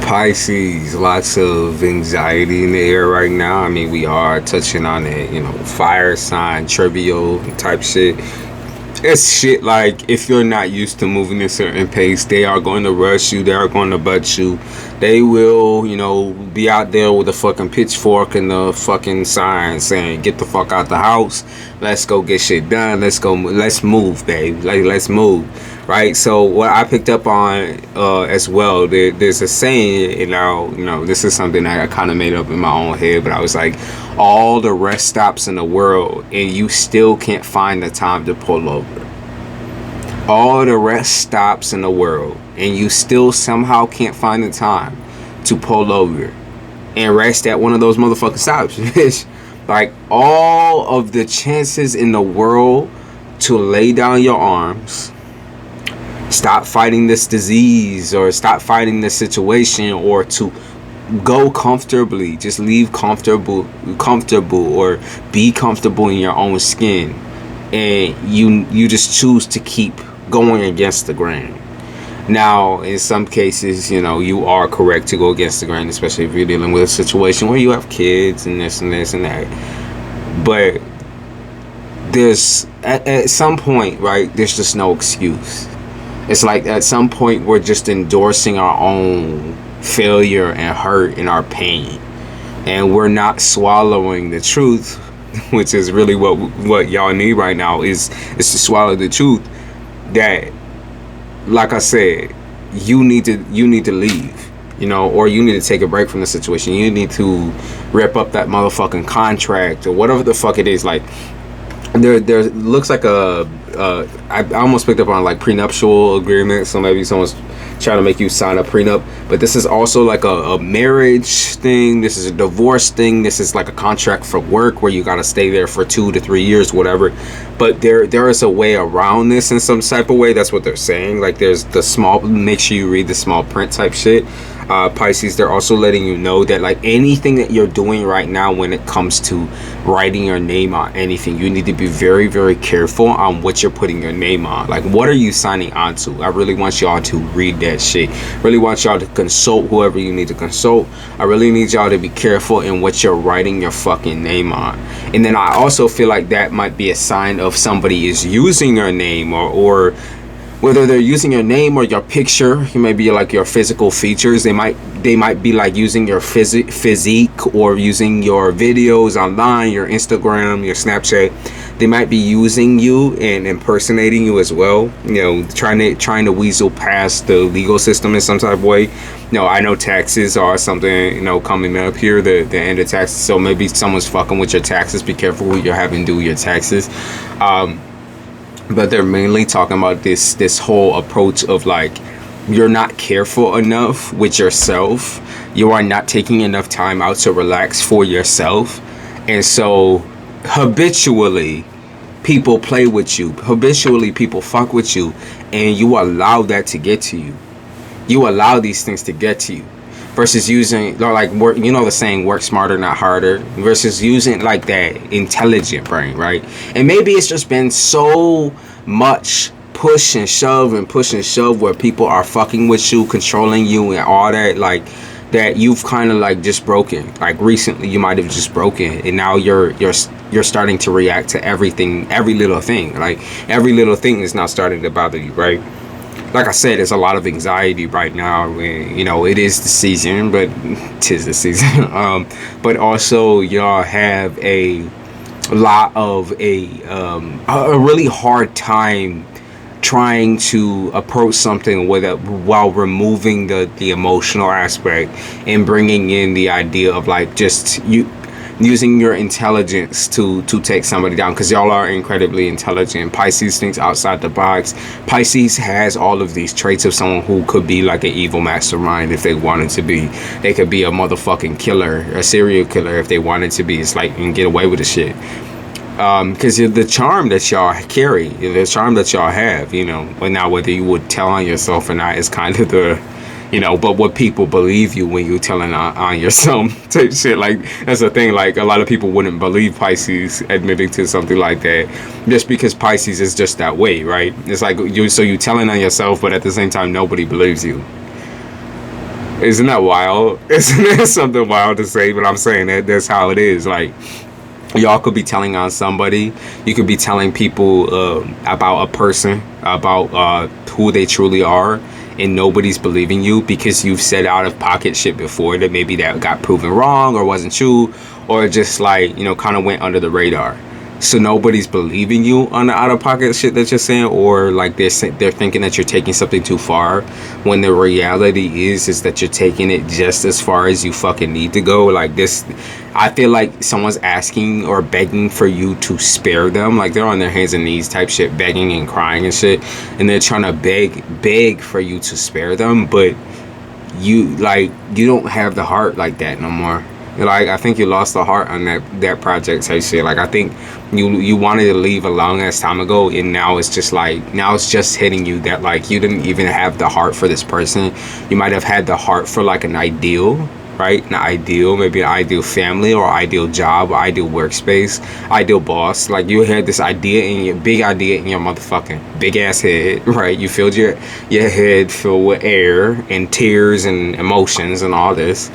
Pisces, lots of anxiety in the air right now. I mean, we are touching on it, fire sign, trivial type shit. It's shit like if you're not used to moving at a certain pace, they are going to rush you, they are going to butt you. They will, be out there with a fucking pitchfork and the fucking sign saying, get the fuck out the house. Let's go get shit done. Let's move, babe. Like, let's move. Right? So what I picked up on as well, there's a saying, this is something that I kind of made up in my own head, but I was like, all the rest stops in the world and you still can't find the time to pull over. All the rest stops in the world and you still somehow can't find the time to pull over and rest at one of those motherfucking stops, bitch. Like, all of the chances in the world to lay down your arms, stop fighting this disease or stop fighting this situation, or to go comfortably, just leave comfortable or be comfortable in your own skin, and you just choose to keep going against the grain. Now, in some cases, you are correct to go against the grain, especially if you're dealing with a situation where you have kids and this and this and that. But there's at some point, right, there's just no excuse. It's like at some point we're just endorsing our own failure and hurt and our pain, and we're not swallowing the truth, which is really what y'all need right now is to swallow the truth that, like I said, you need to leave, or you need to take a break from the situation. You need to rip up that motherfucking contract or whatever the fuck it is. Like, there looks like I almost picked up on like prenuptial agreement, so maybe someone's trying to make you sign a prenup, but this is also like a marriage thing, this is a divorce thing, this is like a contract for work where you gotta stay there for 2 to 3 years, whatever. But there is a way around this in some type of way. That's what they're saying. Like, there's the small, make sure you read the small print type shit. Pisces, they're also letting you know that, like, anything that you're doing right now when it comes to writing your name on anything, you need to be very, very careful on what you're putting your name on. Like, what are you signing on to? I really want y'all to read that shit. Really want y'all to consult whoever you need to consult. I really need y'all to be careful in what you're writing your fucking name on. And then I also feel like that might be a sign of somebody is using your name, or whether they're using your name or your picture. It may be like your physical features. They might be like using your physique, or using your videos online, your Instagram, your Snapchat. They might be using you and impersonating you as well, trying to weasel past the legal system in some type of way. I know taxes are something, coming up here, the end of taxes, so maybe someone's fucking with your taxes. Be careful who you're having do your taxes. But they're mainly talking about this whole approach of, like, you're not careful enough with yourself. You are not taking enough time out to relax for yourself. And so habitually people play with you. Habitually people fuck with you, and you allow that to get to you. You allow these things to get to you. Versus using, like, work, the saying, work smarter, not harder, versus using like that intelligent brain, right? And maybe it's just been so much push and shove where people are fucking with you, controlling you and all that, like, that you've kind of like just broken. Like, recently you might have just broken, and now you're starting to react to everything, every little thing. Like, every little thing is now starting to bother you, right? Like I said, there's a lot of anxiety right now. It is the season, but 'tis the season. But also, y'all have a lot of a really hard time trying to approach something with it while removing the emotional aspect and bringing in the idea of, like, just you using your intelligence to take somebody down, because y'all are incredibly intelligent. Pisces thinks outside the box. Pisces has all of these traits of someone who could be like an evil mastermind if they wanted to be. They could be a motherfucking killer, a serial killer if they wanted to be. It's like, and get away with the shit. Because the charm that y'all carry, the charm that y'all have, but now whether you would tell on yourself or not is kind of the, but what people believe you when you telling on yourself type shit. Like, that's the thing. Like, a lot of people wouldn't believe Pisces admitting to something like that, just because Pisces is just that way, right? It's like you telling on yourself, but at the same time nobody believes you. Isn't that wild? Isn't that something wild to say? But I'm saying that that's how it is. Like, y'all could be telling on somebody. You could be telling people about a person, about who they truly are, and nobody's believing you because you've said out of pocket shit before that maybe that got proven wrong or wasn't true, or just like, you know, kind of went under the radar. So nobody's believing you on the out of pocket shit that you're saying, or like they're thinking that you're taking something too far, when the reality is that you're taking it just as far as you fucking need to go. Like this, I feel like someone's asking or begging for you to spare them. Like they're on their hands and knees type shit, begging and crying and shit, and they're trying to beg for you to spare them, but you don't have the heart like that no more. Like, I think you lost the heart on that project type shit. Like, I think you wanted to leave a long ass time ago, and now it's just hitting you that like you didn't even have the heart for this person. You might have had the heart for like an ideal, right? Maybe an ideal family or ideal job or ideal workspace, ideal boss. Like, you had this big idea in your motherfucking big ass head, right? You filled your head filled with air and tears and emotions and all this.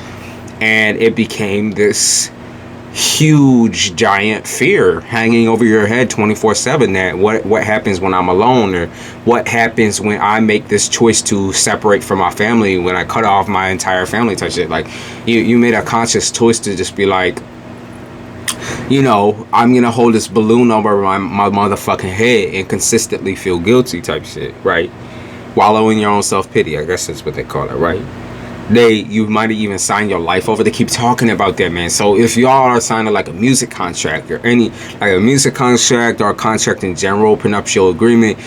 And it became this huge giant fear hanging over your head 24/7, that what happens when I'm alone, or what happens when I make this choice to separate from my family, when I cut off my entire family type shit. Like, you made a conscious choice to just be like, you know, I'm gonna hold this balloon over my motherfucking head and consistently feel guilty type shit, right? Wallow in your own self-pity, I guess that's what they call it, right? You might even sign your life over. They keep talking about that, man. So if y'all are signing like a music contract, or like a music contract, or a contract in general, prenuptial agreement,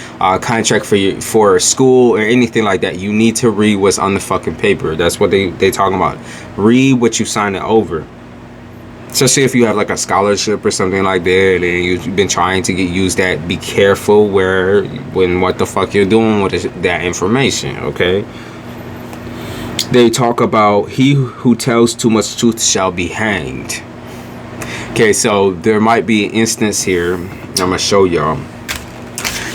contract for school or anything like that, you need to read what's on the fucking paper. That's what they talking about. Read what you sign it over. Especially if you have like a scholarship or something like that, and you've been trying to get used that, be careful when what the fuck you're doing with that information, okay? They talk about he who tells too much truth shall be hanged. Okay, so there might be an instance here. I'm gonna show y'all.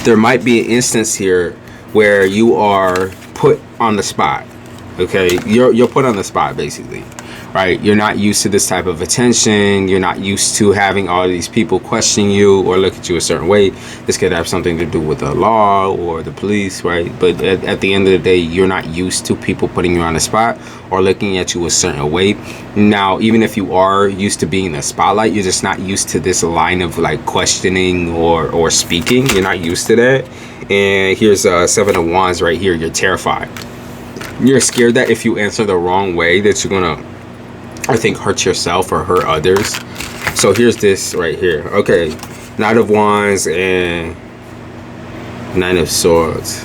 There might be an instance here where you are put on the spot. Okay, you're put on the spot basically, right? You're not used to this type of attention. You're not used to having all these people question you or look at you a certain way. This could have something to do with the law or the police, right? But at the end of the day, you're not used to people putting you on the spot or looking at you a certain way. Now, even if you are used to being in the spotlight, you're just not used to this line of like questioning or speaking. You're not used to that. And here's Seven of Wands right here. You're terrified. You're scared that if you answer the wrong way, that you're gonna, I think, hurt yourself or hurt others. So here's this right here. Okay, Knight of Wands and Nine of Swords.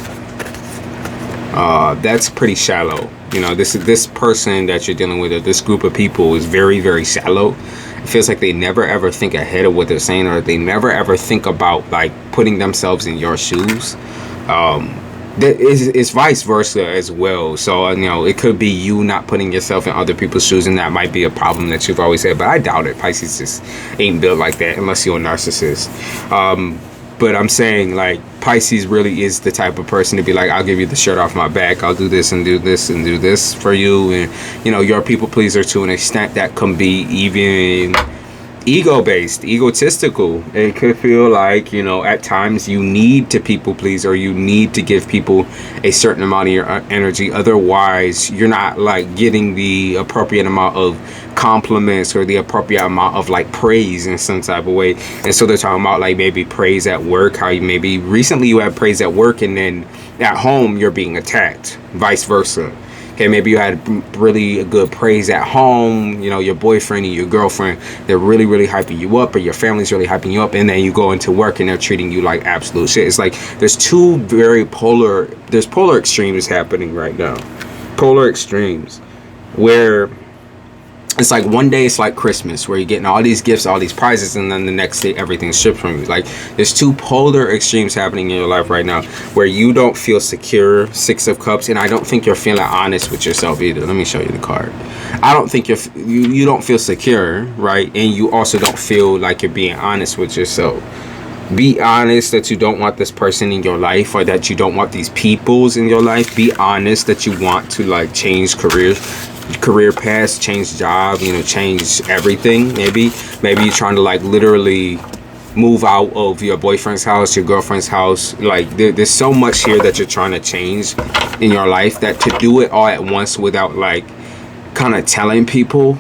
That's pretty shallow. You know, this person that you're dealing with, or this group of people, is very, very shallow. It feels like they never ever think ahead of what they're saying, or they never ever think about like putting themselves in your shoes. It's vice versa as well. So you know, it could be you not putting yourself in other people's shoes, and that might be a problem that you've always had. But I doubt it. Pisces just ain't built like that unless you're a narcissist. But I'm saying, like, Pisces really is the type of person to be like, I'll give you the shirt off my back. I'll do this and do this and do this for you. And, you know, you're a people pleaser to an extent that can be even ego-based, egotistical. It could feel like, you know, at times you need to people please, or you need to give people a certain amount of your energy. Otherwise, you're not like getting the appropriate amount of compliments or the appropriate amount of like praise in some type of way. And so they're talking about like maybe praise at work, how you maybe recently you had praise at work, and then at home you're being attacked, vice versa. Okay, maybe you had really good praise at home, you know, your boyfriend and your girlfriend, they're really, really hyping you up, or your family's really hyping you up, and then you go into work and they're treating you like absolute shit. It's like there's polar extremes happening right now. Polar extremes where it's like one day it's like Christmas, where you're getting all these gifts, all these prizes, and then the next day everything's stripped from you. Like, there's two polar extremes happening in your life right now where you don't feel secure. Six of Cups, and I don't think you're feeling honest with yourself either. Let me show you the card. I don't think you don't feel secure, right? And you also don't feel like you're being honest with yourself. Be honest that you don't want this person in your life, or that you don't want these peoples in your life. Be honest that you want to like change career paths, change job, you know, change everything. Maybe you're trying to like literally move out of your boyfriend's house, your girlfriend's house. Like there's so much here that you're trying to change in your life, that to do it all at once without like kind of telling people.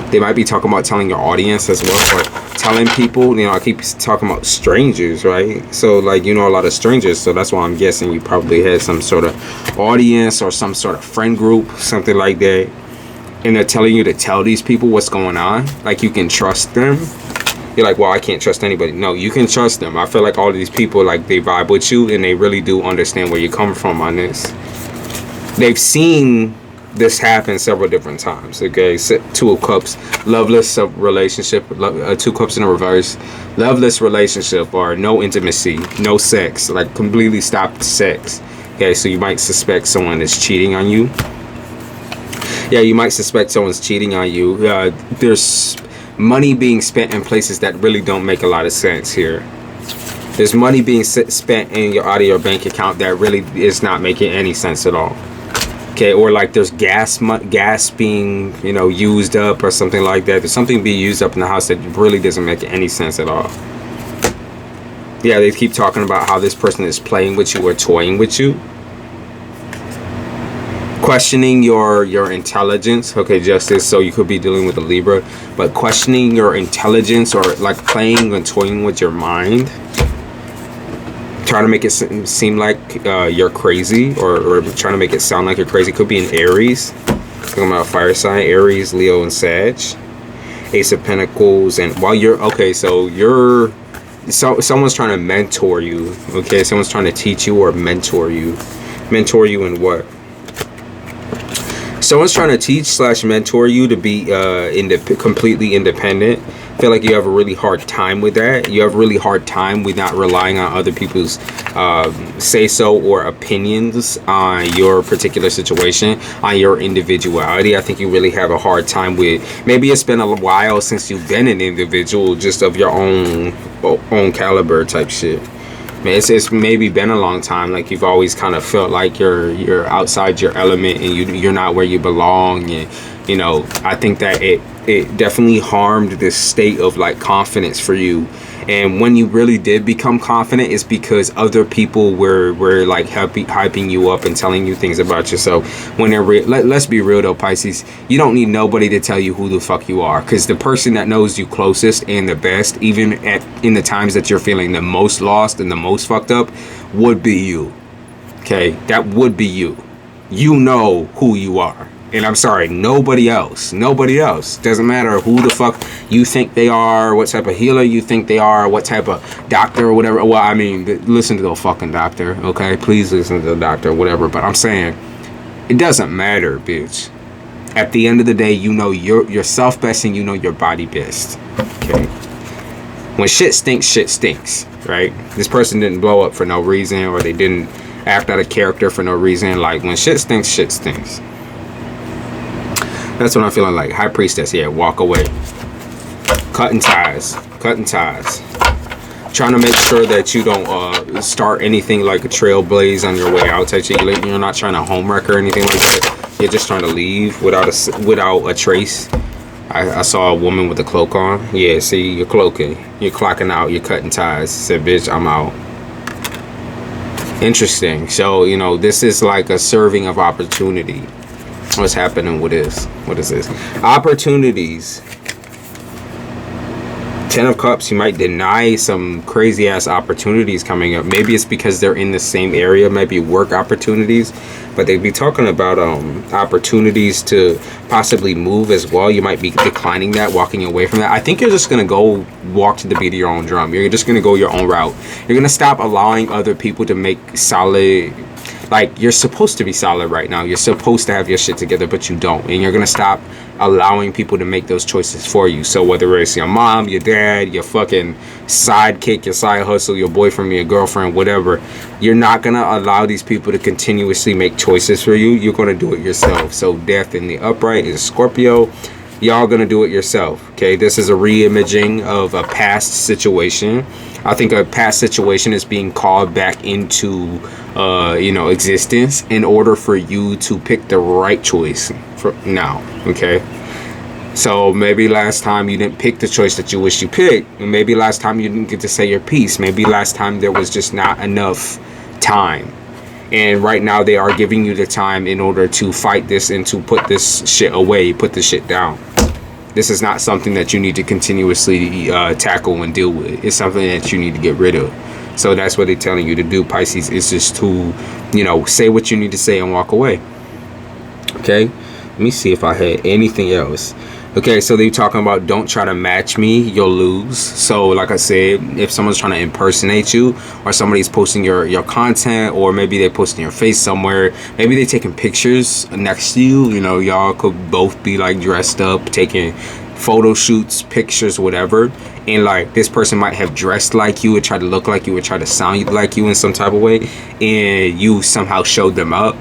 They might be talking about telling your audience as well, or telling people, you know, I keep talking about strangers, right? So like, you know, a lot of strangers, so that's why I'm guessing you probably had some sort of audience or some sort of friend group, something like that, and they're telling you to tell these people what's going on, like you can trust them. You're like, well, I can't trust anybody. No, you can trust them. I feel like all of these people, like, they vibe with you, and they really do understand where you come from on this. They've seen this happen several different times. Okay, Two of Cups, loveless relationship, 2 cups in a reverse, loveless relationship, or no intimacy, no sex, like completely stopped sex. Okay, so you might suspect someone is cheating on you. Yeah, you might suspect someone's cheating on you. There's money being spent in places that really don't make a lot of sense here. There's money being spent out of your bank account that really is not making any sense at all. Okay, or like there's gas being, you know, used up or something like that. There's something being used up in the house that really doesn't make any sense at all. Yeah, they keep talking about how this person is playing with you or toying with you. Questioning your intelligence. Okay, Justice, so you could be dealing with a Libra, but questioning your intelligence, or like playing and toying with your mind, trying to make it seem like you're crazy, or trying to make it sound like you're crazy. Could be an Aries, talking about fire sign, Aries, Leo, and Sag. Ace of Pentacles. And while you're someone's trying to mentor you. Okay, someone's trying to teach you or mentor you in what? Someone's trying to teach / mentor you to be completely independent. I feel like you have a really hard time with that. You have a really hard time with not relying on other people's say-so or opinions on your particular situation, on your individuality. I think you really have a hard time with, maybe it's been a while since you've been an individual, just of your own caliber type shit. Man, it's maybe been a long time. Like you've always kind of felt like you're outside your element, and you're not where you belong. And you know, I think that it definitely harmed this state of like confidence for you. And when you really did become confident, it's because other people were like hyping you up and telling you things about yourself. When they're let's be real though, Pisces, you don't need nobody to tell you who the fuck you are, because the person that knows you closest and the best, even in the times that you're feeling the most lost and the most fucked up, would be you. Okay, that would be you. You know who you are. And I'm sorry, nobody else. Doesn't matter who the fuck you think they are, what type of healer you think they are, what type of doctor or whatever. Well, I mean, listen to the fucking doctor, okay? Please listen to the doctor, whatever. But I'm saying, it doesn't matter, bitch. At the end of the day, you know yourself best, and you know your body best, okay? When shit stinks, right? This person didn't blow up for no reason, or they didn't act out of character for no reason. Like, when shit stinks. That's what I'm feeling like. High Priestess, yeah, walk away. Cutting ties. Trying to make sure that you don't start anything like a trailblaze on your way out. You're not trying to homewreck or anything like that. You're just trying to leave without a trace. I saw a woman with a cloak on. Yeah, see, you're cloaking. You're clocking out. You're cutting ties. Said, bitch, I'm out. Interesting. So, you know, this is like a serving of opportunity. What's happening with this? What is this? Opportunities. 10 of Cups, you might deny some crazy ass opportunities coming up. Maybe it's because they're in the same area, maybe work opportunities, but they'd be talking about opportunities to possibly move as well. You might be declining that, walking away from that. I think you're just gonna go walk to the beat of your own drum. You're just gonna go your own route. You're gonna stop allowing other people to make solid, like, you're supposed to be solid right now. You're supposed to have your shit together, but you don't. And you're gonna stop allowing people to make those choices for you. So whether it's your mom, your dad, your fucking sidekick, your side hustle, your boyfriend, your girlfriend, whatever, you're not gonna allow these people to continuously make choices for you. You're gonna do it yourself. So Death in the upright is Scorpio. y'all gonna do it yourself. Okay, this is a re-imaging of a past situation. I think a past situation is being called back into existence in order for you to pick the right choice for now. Okay, so maybe last time you didn't pick the choice that you wish you picked. Maybe last time you didn't get to say your piece. Maybe last time there was just not enough time. And right now they are giving you the time in order to fight this and to put this shit away, put this shit down. This is not something that you need to continuously tackle and deal with. It's something that you need to get rid of. So that's what they're telling you to do, Pisces. It's just to, say what you need to say and walk away. Okay? Let me see if I had anything else. Okay, so they're talking about don't try to match me, you'll lose. So like I said, if someone's trying to impersonate you, or somebody's posting your content, or maybe they're posting your face somewhere, maybe they're taking pictures next to you, y'all could both be like dressed up, taking photo shoots, pictures, whatever, and like this person might have dressed like you or try to look like you or try to sound like you in some type of way, and you somehow showed them up.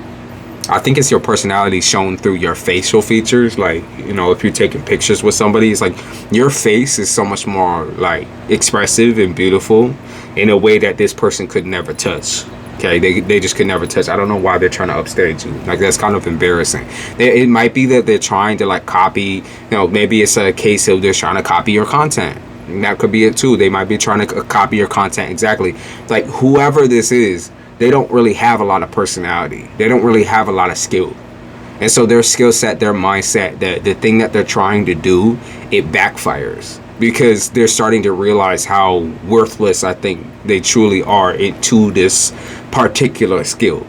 I think it's your personality shown through your facial features. Like, if you're taking pictures with somebody, it's like your face is so much more like expressive and beautiful in a way that this person could never touch. Okay, they just could never touch. I don't know why they're trying to upstage you. Like, that's kind of embarrassing. It might be that they're trying to like copy, maybe it's a case of they're trying to copy your content. And that could be it too. They might be trying to copy your content. Exactly. Like, whoever this is, they don't really have a lot of personality. They don't really have a lot of skill. And so their skill set, their mindset, the thing that they're trying to do, it backfires. Because they're starting to realize how worthless I think they truly are into this particular skill.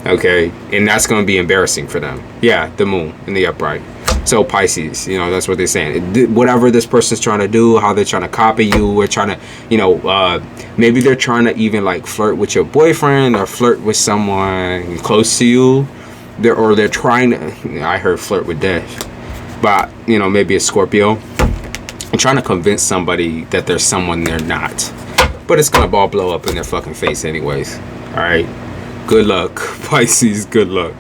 Okay? And that's going to be embarrassing for them. Yeah, the moon in the upright. So Pisces, that's what they're saying. Whatever this person's trying to do, how they're trying to copy you, or trying to, maybe they're trying to even like flirt with your boyfriend or flirt with someone close to you. They're trying to, I heard flirt with death, but maybe a Scorpio. I'm trying to convince somebody that there's someone they're not, but it's gonna all blow up in their fucking face anyways. All right, good luck, Pisces. Good luck.